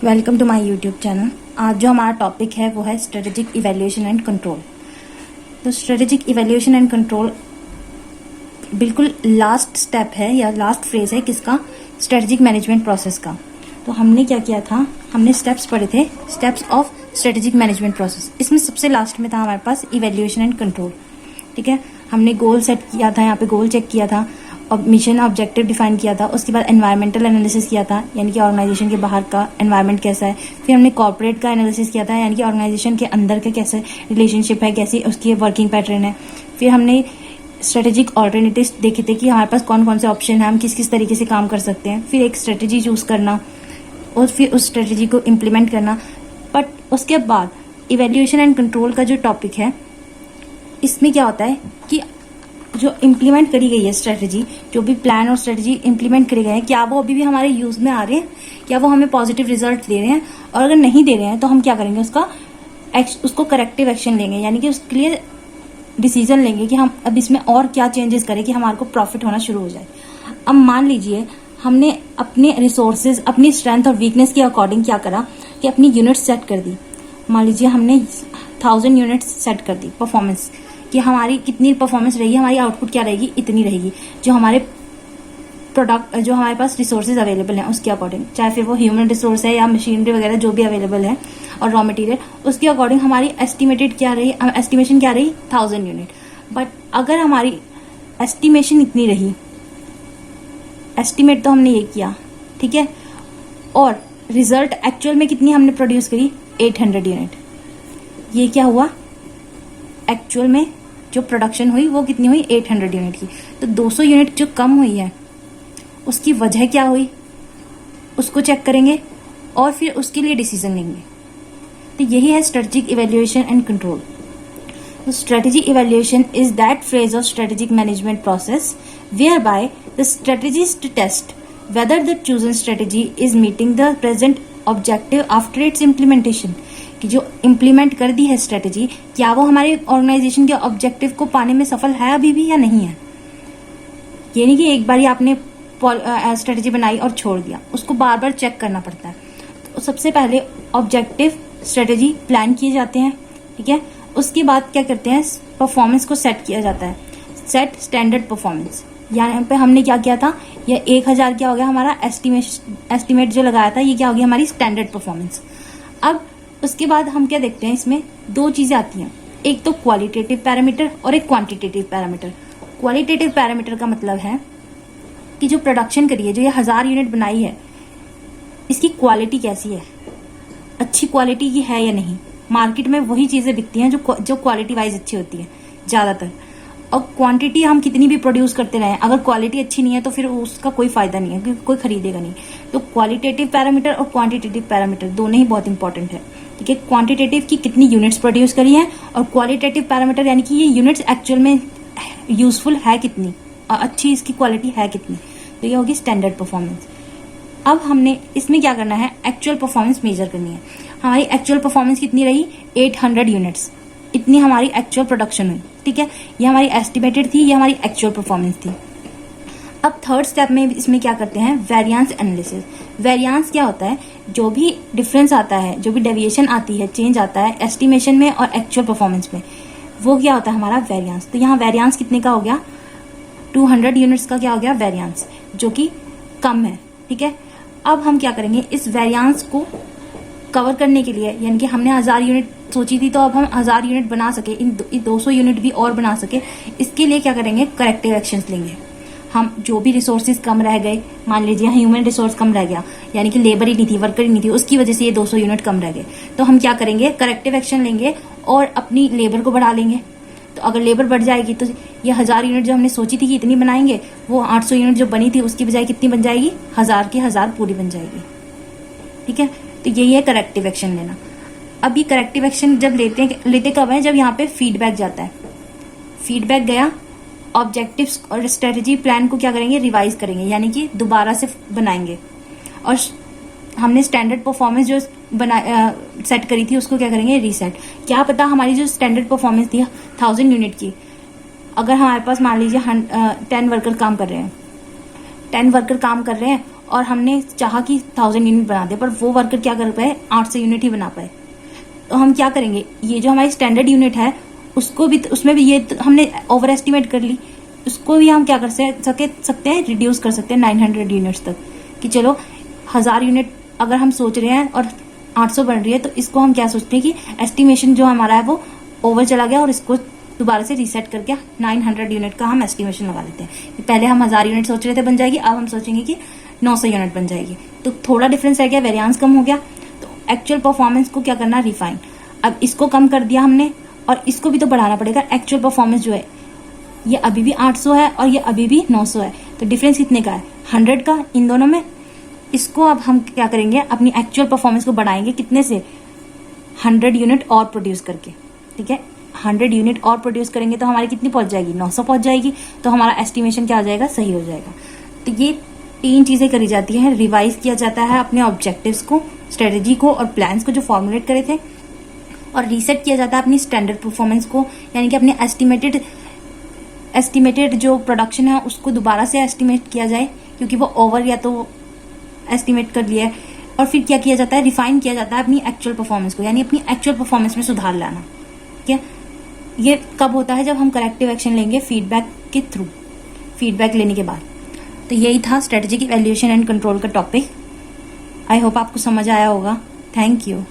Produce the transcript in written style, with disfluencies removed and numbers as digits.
Welcome to my YouTube channel. आज जो हमारा टॉपिक है वो है स्ट्रेटेजिक इवैल्यूएशन एंड कंट्रोल। तो स्ट्रेटेजिक इवैल्यूएशन एंड कंट्रोल बिल्कुल लास्ट स्टेप है या लास्ट फेज है किसका, स्ट्रेटेजिक मैनेजमेंट प्रोसेस का। तो हमने क्या किया था, हमने स्टेप्स पढ़े थे, steps of strategic management process. इसमें सबसे लास्ट में था हमारे पास इवैल्यूएशन एंड कंट्रोल। ठीक है, हमने गोल सेट किया था, यहाँ पे गोल चेक किया था और मिशन ऑब्जेक्टिव डिफाइन किया था। उसके बाद एनवायरमेंटल एनालिसिस किया था, यानी कि ऑर्गेनाइजेशन के बाहर का एनवायरमेंट कैसा है। फिर हमने कॉर्पोरेट का एनालिसिस किया था, यानी कि ऑर्गेनाइजेशन के अंदर का कैसे रिलेशनशिप है, कैसी उसकी वर्किंग पैटर्न है। फिर हमने स्ट्रेटेजिक ऑल्टरनेटिव्स देखे थे कि हमारे पास कौन कौन से ऑप्शन है, हम किस किस तरीके से काम कर सकते हैं। फिर एक स्ट्रेटेजी चूज करना और फिर उस स्ट्रेटेजी को इम्प्लीमेंट करना। बट उसके बाद इवैल्यूएशन एंड कंट्रोल का जो टॉपिक है, इसमें क्या होता है कि जो इम्प्लीमेंट करी गई है स्ट्रेटेजी, जो भी प्लान और स्ट्रेटेजी इम्प्लीमेंट करे गए हैं, क्या वो अभी भी हमारे यूज में आ रहे हैं, क्या वो हमें पॉजिटिव रिजल्ट दे रहे हैं। और अगर नहीं दे रहे हैं तो हम क्या करेंगे, उसको करेक्टिव एक्शन लेंगे, यानी कि उसके लिए डिसीजन लेंगे कि हम अब इसमें और क्या चेंजेस करें कि हमारे को प्रॉफिट होना शुरू हो जाए। अब मान लीजिए हमने अपने रिसोर्सेज, अपनी स्ट्रेंथ और वीकनेस के अकॉर्डिंग क्या करा कि अपनी यूनिट्स सेट कर दी। मान लीजिए हमने 1000 यूनिट्स सेट कर दी परफॉर्मेंस कि हमारी कितनी परफॉर्मेंस रहेगी, हमारी आउटपुट क्या रहेगी, इतनी रहेगी। जो हमारे प्रोडक्ट, जो हमारे पास रिसोर्सेज अवेलेबल हैं उसके अकॉर्डिंग, चाहे फिर वो ह्यूमन रिसोर्स है या मशीनरी वगैरह जो भी अवेलेबल है और रॉ मटेरियल, उसके अकॉर्डिंग हमारी एस्टिमेटेड क्या रही, एस्टिमेशन क्या रही 1000 यूनिट। बट अगर हमारी एस्टिमेशन इतनी रही, एस्टिमेट तो हमने ये किया, ठीक है, और रिजल्ट एक्चुअल में कितनी हमने प्रोड्यूस करी 800 यूनिट। ये क्या हुआ, एक्चुअल में जो प्रोडक्शन हुई वो कितनी हुई 800 यूनिट की। तो 200 यूनिट जो कम हुई है उसकी वजह क्या हुई, उसको चेक करेंगे और फिर उसके लिए डिसीजन लेंगे। तो यही है स्ट्रेटेजिक इवैल्यूएशन एंड कंट्रोल। तो strategy evaluation is that phase of strategic management process whereby the strategist test whether the chosen strategy is meeting the present objective after its implementation। कि जो implement कर दी है strategy, क्या वो हमारे organisation के objective को पाने में सफल है अभी भी या नहीं है। ये नहीं कि एक बार ही आपने स्ट्रेटेजी बनाई और छोड़ दिया, उसको बार बार चेक करना पड़ता है। तो सबसे पहले ऑब्जेक्टिव स्ट्रेटेजी प्लान किए जाते हैं, ठीक है। उसके बाद क्या करते हैं, परफॉर्मेंस को सेट किया जाता है, सेट स्टैंडर्ड परफॉर्मेंस। यहाँ पे हमने क्या किया था, ये 1000 क्या हो गया हमारा एस्टिमेट जो लगाया था, ये क्या हो गया हमारी स्टैंडर्ड परफॉर्मेंस। अब उसके बाद हम क्या देखते हैं, इसमें दो चीजें आती हैं, एक तो क्वालिटेटिव पैरामीटर और एक क्वांटिटेटिव पैरामीटर। क्वालिटेटिव पैरामीटर का मतलब है कि जो प्रोडक्शन करी है, जो ये 1000 यूनिट बनाई है, इसकी क्वालिटी कैसी है, अच्छी क्वालिटी की है या नहीं। मार्केट में वही चीजें बिकती हैं जो क्वालिटी वाइज अच्छी होती है ज्यादातर। और क्वांटिटी हम कितनी भी प्रोड्यूस करते रहे, अगर क्वालिटी अच्छी नहीं है तो फिर उसका कोई फायदा नहीं है, क्योंकि कोई खरीदेगा नहीं। तो क्वालिटेटिव पैरामीटर और क्वांटिटेटिव पैरामीटर दोनों ही बहुत इंपॉर्टेंट है, ठीक है। क्वांटिटेटिव की कितनी यूनिट्स प्रोड्यूस करी है, और क्वालिटेटिव पैरामीटर यानी कि ये यूनिट्स एक्चुअल में यूजफुल है कितनी, अच्छी इसकी क्वालिटी है कितनी। तो ये होगी स्टैंडर्ड परफॉर्मेंस। अब हमने इसमें क्या करना है, एक्चुअल परफॉर्मेंस मेजर करनी है। हमारी एक्चुअल परफॉर्मेंस कितनी रही 800 यूनिट्स, इतनी हमारी एक्चुअल प्रोडक्शन हुई, ठीक है। ये हमारी एस्टिमेटेड थी, ये हमारी एक्चुअल परफॉर्मेंस थी। अब थर्ड स्टेप में इसमें क्या करते हैं, वेरिएंस एनालिसिस। वेरिएंस क्या होता है, जो भी डिफरेंस आता है, जो भी डेविएशन आती है, चेंज आता है एस्टिमेशन में और एक्चुअल परफॉर्मेंस में, वो क्या होता है हमारा वेरिएंस। तो यहाँ वेरिएंस कितने का हो गया, 200 यूनिट्स का क्या हो गया वेरिएंस, जो कि कम है, ठीक है। अब हम क्या करेंगे, इस वेरिएंस को कवर करने के लिए, यानी कि हमने 1000 यूनिट सोची थी, तो अब हम 1000 यूनिट बना सके, इन 200 यूनिट भी और बना सके, इसके लिए क्या करेंगे, करेक्टिव एक्शंस लेंगे। हम जो भी रिसोर्सेज कम रह गए, मान लीजिए ह्यूमन रिसोर्स कम रह गया, यानी कि लेबर ही नहीं थी, वर्कर ही नहीं थी, उसकी वजह से ये 200 यूनिट कम रह गए, तो हम क्या करेंगे, करेक्टिव एक्शन लेंगे और अपनी लेबर को बढ़ा लेंगे। तो अगर लेबर बढ़ जाएगी तो ये 1000 यूनिट जो हमने सोची थी कि इतनी बनाएंगे, वो 800 यूनिट जो बनी थी उसकी बजाय कितनी बन जाएगी, 1000 की 1000 पूरी बन जाएगी, ठीक है। तो यही है करेक्टिव एक्शन लेना। अब ये करेक्टिव एक्शन जब लेते कब है, जब यहाँ पे फीडबैक जाता है। फीडबैक गया, ऑब्जेक्टिव्स और स्ट्रेटेजी प्लान को क्या करेंगे, रिवाइज करेंगे, यानी कि दोबारा से बनाएंगे। और हमने स्टैंडर्ड परफॉर्मेंस जो सेट करी थी उसको क्या करेंगे, रीसेट। क्या पता हमारी जो स्टैंडर्ड परफॉर्मेंस थी 1000 यूनिट की, अगर हमारे पास मान लीजिए 10 वर्कर काम कर रहे हैं, 10 वर्कर काम कर रहे हैं और हमने चाहा कि 1000 यूनिट बना दे, पर वो वर्कर क्या कर पाए, 800 यूनिट ही बना पाए। तो हम क्या करेंगे, ये जो हमारी स्टैंडर्ड यूनिट है उसको भी, उसमें भी ये हमने ओवर एस्टिमेट कर ली, उसको भी हम क्या कर सकते हैं, रिड्यूस कर सकते हैं 900 यूनिट्स तक। कि चलो 1000 यूनिट अगर हम सोच रहे हैं और 800 बन रही है, तो इसको हम क्या सोचते हैं कि एस्टिमेशन जो हमारा है वो ओवर चला गया और इसको दोबारा से रीसेट करके 900 यूनिट का हम एस्टिमेशन लगा लेते हैं। पहले हम 1000 यूनिट सोच रहे थे बन जाएगी, अब हम सोचेंगे कि 900 यूनिट बन जाएगी। तो थोड़ा डिफरेंस रह गया, वेरिएंस कम हो गया। तो एक्चुअल परफॉर्मेंस को क्या करना, रिफाइन। अब इसको कम कर दिया हमने और इसको भी तो बढ़ाना पड़ेगा। एक्चुअल परफॉर्मेंस जो है ये अभी भी 800 है और ये अभी भी 900 है, तो डिफरेंस कितने का है, 100 का इन दोनों में। इसको अब हम क्या करेंगे, अपनी एक्चुअल परफॉर्मेंस को बढ़ाएंगे कितने से, 100 यूनिट और प्रोड्यूस करके। ठीक है, 100 यूनिट और प्रोड्यूस करेंगे तो हमारी कितनी पहुंच जाएगी, 900 पहुंच जाएगी। तो हमारा एस्टिमेशन क्या हो जाएगा, सही हो जाएगा। तो ये 3 चीजें करी जाती है, रिवाइज किया जाता है अपने ऑब्जेक्टिव्स को, स्ट्रेटेजी को और प्लान्स को जो फॉर्मुलेट करे थे, और रीसेट किया जाता है अपनी स्टैंडर्ड परफॉर्मेंस को, यानी कि अपने एस्टिमेटेड जो प्रोडक्शन है उसको दोबारा से एस्टिमेट किया जाए, क्योंकि वो ओवर या तो एस्टिमेट कर लिया है। और फिर क्या किया जाता है, रिफाइन किया जाता है अपनी एक्चुअल परफॉर्मेंस को, यानी अपनी एक्चुअल परफॉर्मेंस में सुधार लाना। ठीक है, ये कब होता है, जब हम करेक्टिव एक्शन लेंगे फीडबैक के थ्रू, फीडबैक लेने के बाद। तो यही था स्ट्रेटेजिक इवैल्यूएशन एंड कंट्रोल का टॉपिक। आई होप आपको समझ आया होगा। Thank you.